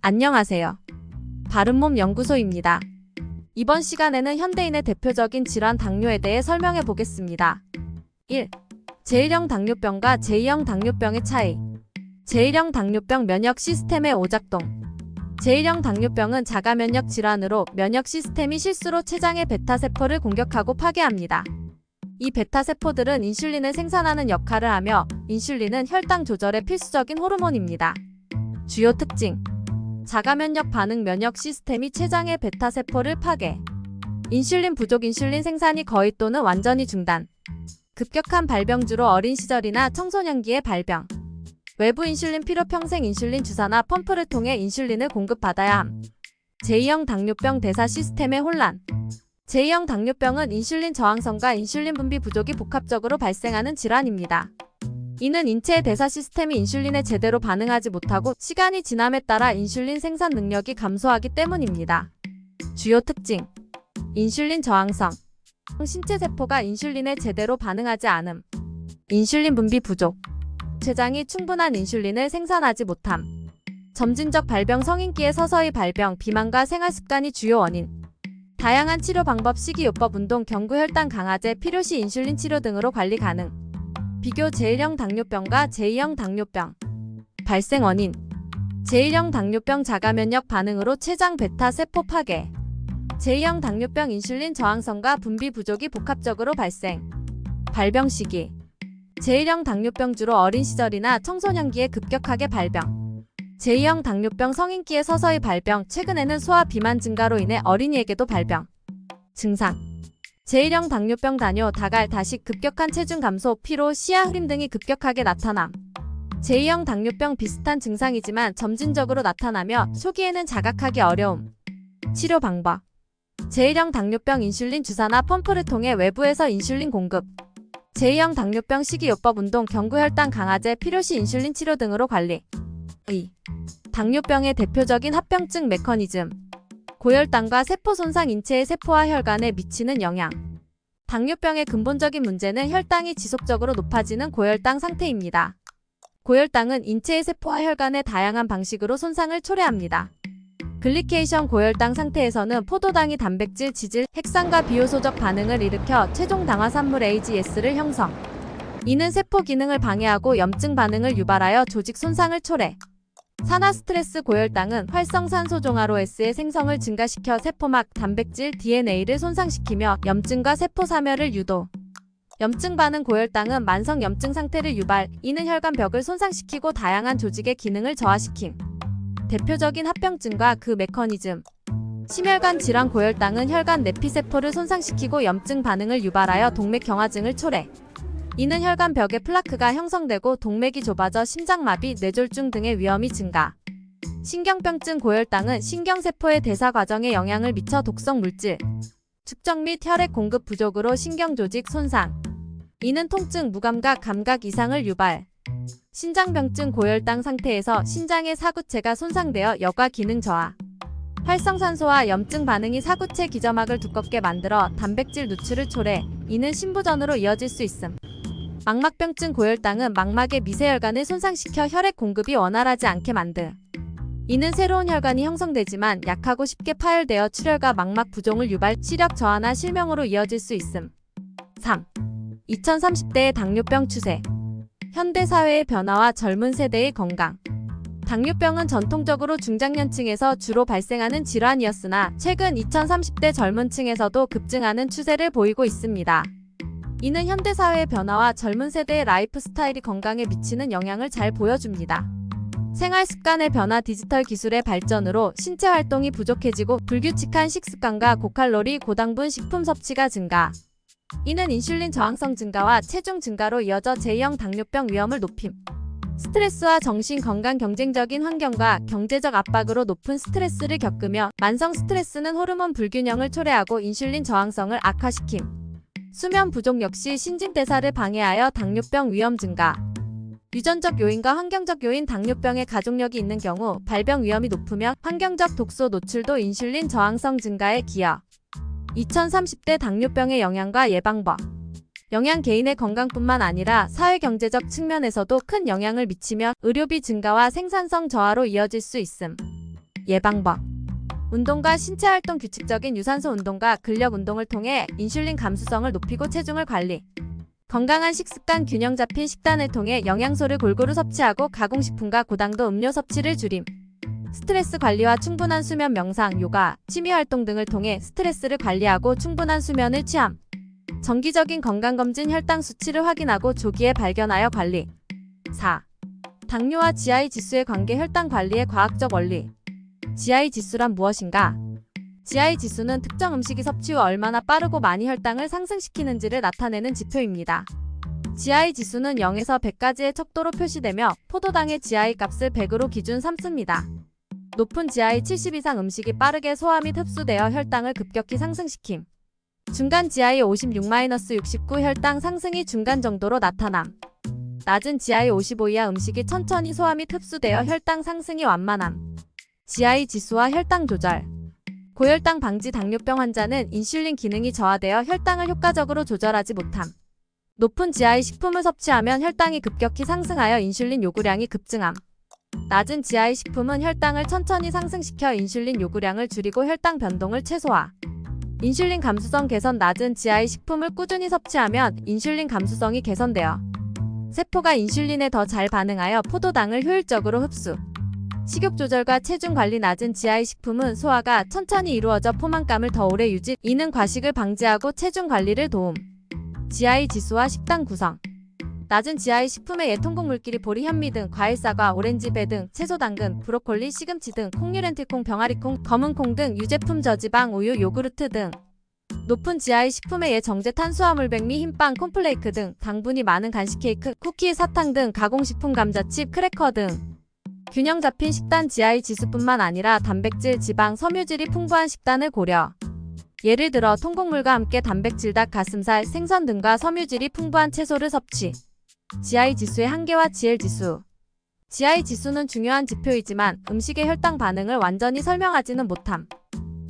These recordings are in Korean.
안녕하세요. 바른몸 연구소입니다. 이번 시간에는 현대인의 대표적인 질환 당뇨에 대해 설명해 보겠습니다. 1. 제1형 당뇨병과 제2형 당뇨병의 차이. 제1형 당뇨병 면역 시스템의 오작동. 제1형 당뇨병은 자가 면역 질환으로 면역 시스템이 실수로 췌장의 베타세포를 공격하고 파괴합니다. 이 베타세포들은 인슐린을 생산하는 역할을 하며 인슐린은 혈당 조절의 필수적인 호르몬입니다. 주요 특징. 자가면역 반응 면역 시스템이 췌장의 베타세포를 파괴. 인슐린 부족 인슐린 생산이 거의 또는 완전히 중단. 급격한 발병주로 어린 시절이나 청소년기의 발병. 외부 인슐린 필요 평생 인슐린 주사나 펌프를 통해 인슐린을 공급받아야 함. 제2형 당뇨병 대사 시스템의 혼란. 제2형 당뇨병은 인슐린 저항성과 인슐린 분비 부족이 복합적으로 발생하는 질환입니다. 이는 인체의 대사 시스템이 인슐린에 제대로 반응하지 못하고 시간이 지남에 따라 인슐린 생산 능력이 감소하기 때문입니다. 주요 특징. 인슐린 저항성. 신체 세포가 인슐린에 제대로 반응하지 않음. 인슐린 분비 부족. 췌장이 충분한 인슐린을 생산하지 못함. 점진적 발병 성인기에 서서히 발병 비만과 생활습관이 주요 원인. 다양한 치료 방법 식이요법 운동 경구 혈당 강화제 필요시 인슐린 치료 등으로 관리 가능. 비교 제1형 당뇨병과 제2형 당뇨병. 발생 원인. 제1형 당뇨병 자가면역 반응으로 췌장 베타 세포 파괴. 제2형 당뇨병 인슐린 저항성과 분비 부족이 복합적으로 발생. 발병 시기. 제1형 당뇨병 주로 어린 시절이나 청소년기에 급격하게 발병. 제2형 당뇨병 성인기에 서서히 발병, 최근에는 소화 비만 증가로 인해 어린이에게도 발병. 증상. 제1형 당뇨병 다뇨, 다갈, 다식, 급격한 체중 감소, 피로, 시야 흐림 등이 급격하게 나타남. 제2형 당뇨병 비슷한 증상이지만 점진적으로 나타나며 초기에는 자각하기 어려움. 치료 방법. 제1형 당뇨병 인슐린 주사나 펌프를 통해 외부에서 인슐린 공급. 제2형 당뇨병 식이요법 운동 경구 혈당 강화제 필요시 인슐린 치료 등으로 관리. 2. 당뇨병의 대표적인 합병증 메커니즘. 고혈당과 세포 손상 인체의 세포와 혈관에 미치는 영향. 당뇨병의 근본적인 문제는 혈당이 지속적으로 높아지는 고혈당 상태입니다. 고혈당은 인체의 세포와 혈관의 다양한 방식으로 손상을 초래합니다. 글리케이션 고혈당 상태에서는 포도당이 단백질, 지질, 핵산과 비효소적 반응을 일으켜 최종 당화산물 AGS를 형성. 이는 세포 기능을 방해하고 염증 반응을 유발하여 조직 손상을 초래. 산화 스트레스 고혈당은 활성산소 종아로S의 생성을 증가시켜 세포막, 단백질, DNA를 손상시키며 염증과 세포 사멸을 유도. 염증 반응 고혈당은 만성 염증 상태를 유발, 이는 혈관벽을 손상시키고 다양한 조직의 기능을 저하시킴. 대표적인 합병증과 그 메커니즘. 심혈관 질환 고혈당은 혈관 내피세포를 손상시키고 염증 반응을 유발하여 동맥 경화증을 초래. 이는 혈관벽에 플라크가 형성되고 동맥이 좁아져 심장마비, 뇌졸중 등의 위험이 증가. 신경병증 고혈당은 신경세포의 대사 과정에 영향을 미쳐 독성 물질 축적 및 혈액 공급 부족으로 신경조직 손상. 이는 통증, 무감각, 감각 이상을 유발. 신장병증 고혈당 상태에서 신장의 사구체가 손상되어 여과 기능 저하. 활성산소와 염증 반응이 사구체 기저막을 두껍게 만들어 단백질 누출을 초래. 이는 신부전으로 이어질 수 있음. 망막병증 고혈당은 망막의 미세혈관을 손상시켜 혈액 공급이 원활하지 않게 만들. 이는 새로운 혈관이 형성되지만 약하고 쉽게 파열되어 출혈과 망막 부종을 유발, 시력 저하나 실명으로 이어질 수 있음. 3. 2030대의 당뇨병 추세. 현대사회의 변화와 젊은 세대의 건강. 당뇨병은 전통적으로 중장년층에서 주로 발생하는 질환이었으나 최근 2030대 젊은 층에서도 급증하는 추세를 보이고 있습니다. 이는 현대사회의 변화와 젊은 세대의 라이프 스타일이 건강에 미치는 영향을 잘 보여줍니다. 생활습관의 변화, 디지털 기술의 발전으로 신체 활동이 부족해지고 불규칙한 식습관과 고칼로리, 고당분 식품 섭취가 증가. 이는 인슐린 저항성 증가와 체중 증가로 이어져 제2형 당뇨병 위험을 높임. 스트레스와 정신 건강 경쟁적인 환경과 경제적 압박으로 높은 스트레스를 겪으며 만성 스트레스는 호르몬 불균형을 초래하고 인슐린 저항성을 악화시킴. 수면 부족 역시 신진대사를 방해하여 당뇨병 위험 증가. 유전적 요인과 환경적 요인. 당뇨병에 가족력이 있는 경우 발병 위험이 높으며 환경적 독소 노출도 인슐린 저항성 증가에 기여. 2030대 당뇨병의 영향과 예방법. 영양 개인의 건강뿐만 아니라 사회경제적 측면에서도 큰 영향을 미치며 의료비 증가와 생산성 저하로 이어질 수 있음. 예방법. 운동과 신체활동 규칙적인 유산소 운동과 근력 운동을 통해 인슐린 감수성을 높이고 체중을 관리. 건강한 식습관 균형 잡힌 식단을 통해 영양소를 골고루 섭취하고 가공식품과 고당도 음료 섭취를 줄임. 스트레스 관리와 충분한 수면 명상, 요가, 취미활동 등을 통해 스트레스를 관리하고 충분한 수면을 취함. 정기적인 건강검진 혈당 수치를 확인하고 조기에 발견하여 관리. 4. 당뇨와 GI 지수의 관계 혈당 관리의 과학적 원리. GI 지수란 무엇인가? GI 지수는 특정 음식이 섭취 후 얼마나 빠르고 많이 혈당을 상승시키는지를 나타내는 지표입니다. GI 지수는 0에서 100까지의 척도로 표시되며 포도당의 GI 값을 100으로 기준 삼습니다. 높은 GI 70 이상 음식이 빠르게 소화 및 흡수되어 혈당을 급격히 상승시킴. 중간 GI 56-69 혈당 상승이 중간 정도로 나타남. 낮은 GI 55 이하 음식이 천천히 소화 및 흡수되어 혈당 상승이 완만함. GI 지수와 혈당 조절. 고혈당 방지 당뇨병 환자는 인슐린 기능이 저하되어 혈당을 효과적으로 조절하지 못함. 높은 GI 식품을 섭취하면 혈당이 급격히 상승하여 인슐린 요구량이 급증함. 낮은 GI 식품은 혈당을 천천히 상승시켜 인슐린 요구량을 줄이고 혈당 변동을 최소화. 인슐린 감수성 개선. 낮은 GI 식품을 꾸준히 섭취하면 인슐린 감수성이 개선되어 세포가 인슐린에 더 잘 반응하여 포도당을 효율적으로 흡수. 식욕 조절과 체중 관리. 낮은 GI 식품은 소화가 천천히 이루어져 포만감을 더 오래 유지, 이는 과식을 방지하고 체중 관리를 도움. GI 지수와 식단 구성. 낮은 GI 식품의 예통곡 물질이 보리, 현미 등 과일, 사과, 오렌지배 등 채소, 당근, 브로콜리, 시금치 등 콩류, 렌틸콩, 병아리콩, 검은콩 등 유제품, 저지방, 우유, 요구르트 등. 높은 GI 식품의 예정제 탄수화물, 백미, 흰빵, 콘플레이크 등 당분이 많은 간식, 케이크, 쿠키, 사탕 등 가공식품, 감자칩, 크래커 등. 균형 잡힌 식단. GI 지수뿐만 아니라 단백질, 지방, 섬유질이 풍부한 식단을 고려. 예를 들어 통곡물과 함께 단백질, 닭, 가슴살, 생선 등과 섬유질이 풍부한 채소를 섭취. GI 지수의 한계와 GL 지수. GI 지수는 중요한 지표이지만 음식의 혈당 반응을 완전히 설명하지는 못함.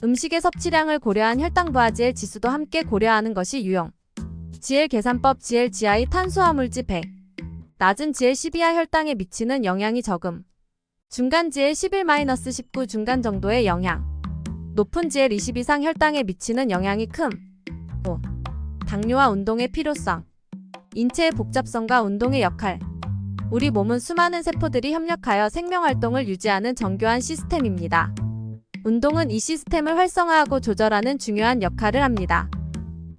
음식의 섭취량을 고려한 혈당부와 GL 지수도 함께 고려하는 것이 유용. GL 계산법. GI 탄수화물질 100. 낮은 GL 10 이하 혈당에 미치는 영향이 적음. 중간 GL 11-19 중간 정도의 영향. 높은 GL 20 이상 혈당에 미치는 영향이 큼. 5. 당뇨와 운동의 필요성. 인체의 복잡성과 운동의 역할. 우리 몸은 수많은 세포들이 협력하여 생명활동을 유지하는 정교한 시스템입니다. 운동은 이 시스템을 활성화하고 조절하는 중요한 역할을 합니다.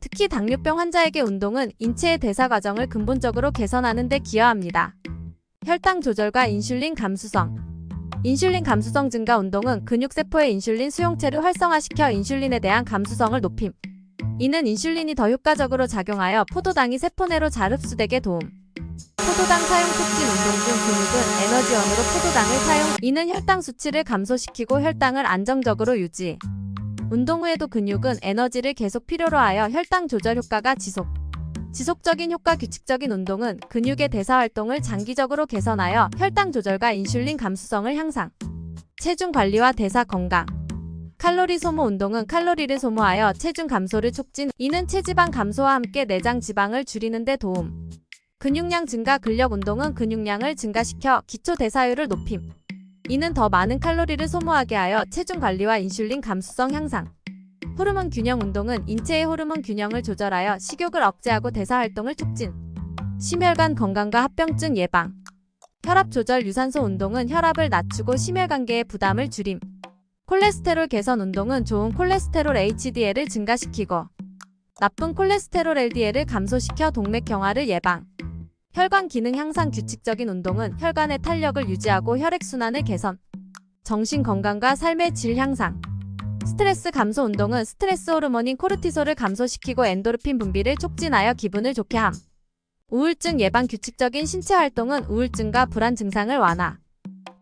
특히 당뇨병 환자에게 운동은 인체의 대사 과정을 근본적으로 개선하는 데 기여합니다. 혈당 조절과 인슐린 감수성. 인슐린 감수성 증가. 운동은 근육세포의 인슐린 수용체를 활성화시켜 인슐린에 대한 감수성을 높임. 이는 인슐린이 더 효과적으로 작용하여 포도당이 세포 내로 잘 흡수되게 도움. 포도당 사용 촉진. 운동 중 근육은 에너지원으로 포도당을 사용, 이는 혈당 수치를 감소시키고 혈당을 안정적으로 유지. 운동 후에도 근육은 에너지를 계속 필요로 하여 혈당 조절 효과가 지속적인 효과. 규칙적인 운동은 근육의 대사 활동을 장기적으로 개선하여 혈당 조절과 인슐린 감수성을 향상. 체중 관리와 대사 건강. 칼로리 소모. 운동은 칼로리를 소모하여 체중 감소를 촉진, 이는 체지방 감소와 함께 내장 지방을 줄이는 데 도움. 근육량 증가. 근력 운동은 근육량을 증가시켜 기초 대사율을 높임. 이는 더 많은 칼로리를 소모하게 하여 체중 관리와 인슐린 감수성 향상. 호르몬 균형. 운동은 인체의 호르몬 균형을 조절하여 식욕을 억제하고 대사 활동을 촉진. 심혈관 건강과 합병증 예방. 혈압 조절. 유산소 운동은 혈압을 낮추고 심혈관계의 부담을 줄임. 콜레스테롤 개선. 운동은 좋은 콜레스테롤 HDL을 증가시키고 나쁜 콜레스테롤 LDL을 감소시켜 동맥경화를 예방. 혈관 기능 향상. 규칙적인 운동은 혈관의 탄력을 유지하고 혈액순환을 개선. 정신 건강과 삶의 질 향상. 스트레스 감소. 운동은 스트레스 호르몬인 코르티솔을 감소시키고 엔도르핀 분비를 촉진하여 기분을 좋게 함. 우울증 예방. 규칙적인 신체 활동은 우울증과 불안 증상을 완화.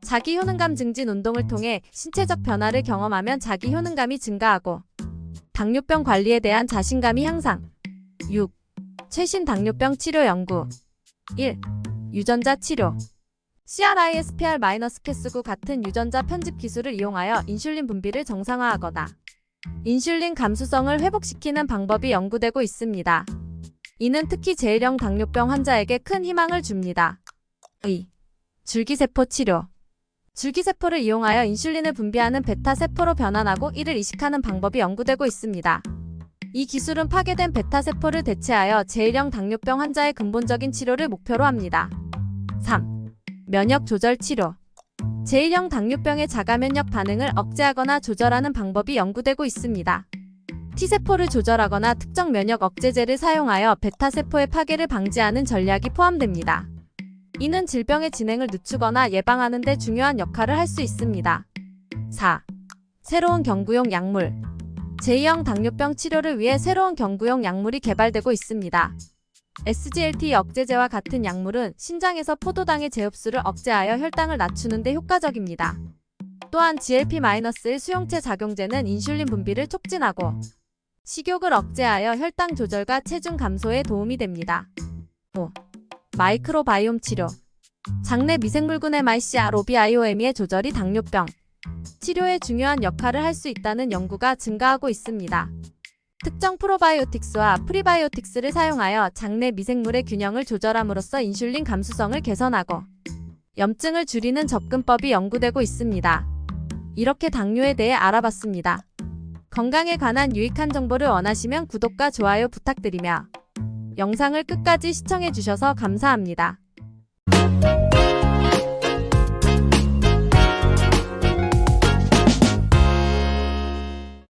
자기 효능감 증진. 운동을 통해 신체적 변화를 경험하면 자기 효능감이 증가하고 당뇨병 관리에 대한 자신감이 향상. 6. 최신 당뇨병 치료 연구. 1. 유전자 치료. CRISPR-Cas9 같은 유전자 편집 기술을 이용하여 인슐린 분비를 정상화하거나 인슐린 감수성을 회복시키는 방법이 연구되고 있습니다. 이는 특히 제1형 당뇨병 환자에게 큰 희망을 줍니다. 2. 줄기세포 치료. 줄기세포를 이용하여 인슐린을 분비하는 베타세포로 변환하고 이를 이식하는 방법이 연구되고 있습니다. 이 기술은 파괴된 베타세포를 대체하여 제1형 당뇨병 환자의 근본적인 치료를 목표로 합니다. 3. 면역 조절 치료. 제1형 당뇨병의 자가면역 반응을 억제하거나 조절하는 방법이 연구되고 있습니다. T세포를 조절하거나 특정 면역 억제제를 사용하여 베타세포의 파괴를 방지하는 전략이 포함됩니다. 이는 질병의 진행을 늦추거나 예방하는 데 중요한 역할을 할 수 있습니다. 4. 새로운 경구용 약물. 제2형 당뇨병 치료를 위해 새로운 경구용 약물이 개발되고 있습니다. SGLT 억제제와 같은 약물은 신장에서 포도당의 재흡수를 억제하여 혈당을 낮추는 데 효과적입니다. 또한 GLP-1 수용체 작용제는 인슐린 분비를 촉진하고 식욕을 억제하여 혈당 조절과 체중 감소에 도움이 됩니다. 5. 마이크로바이옴 치료. 장내 미생물군의 마이시아로비아이오엠의 조절이 당뇨병 치료에 중요한 역할을 할 수 있다는 연구가 증가하고 있습니다. 특정 프로바이오틱스와 프리바이오틱스를 사용하여 장내 미생물의 균형을 조절함으로써 인슐린 감수성을 개선하고 염증을 줄이는 접근법이 연구되고 있습니다. 이렇게 당뇨에 대해 알아봤습니다. 건강에 관한 유익한 정보를 원하시면 구독과 좋아요 부탁드리며 영상을 끝까지 시청해주셔서 감사합니다.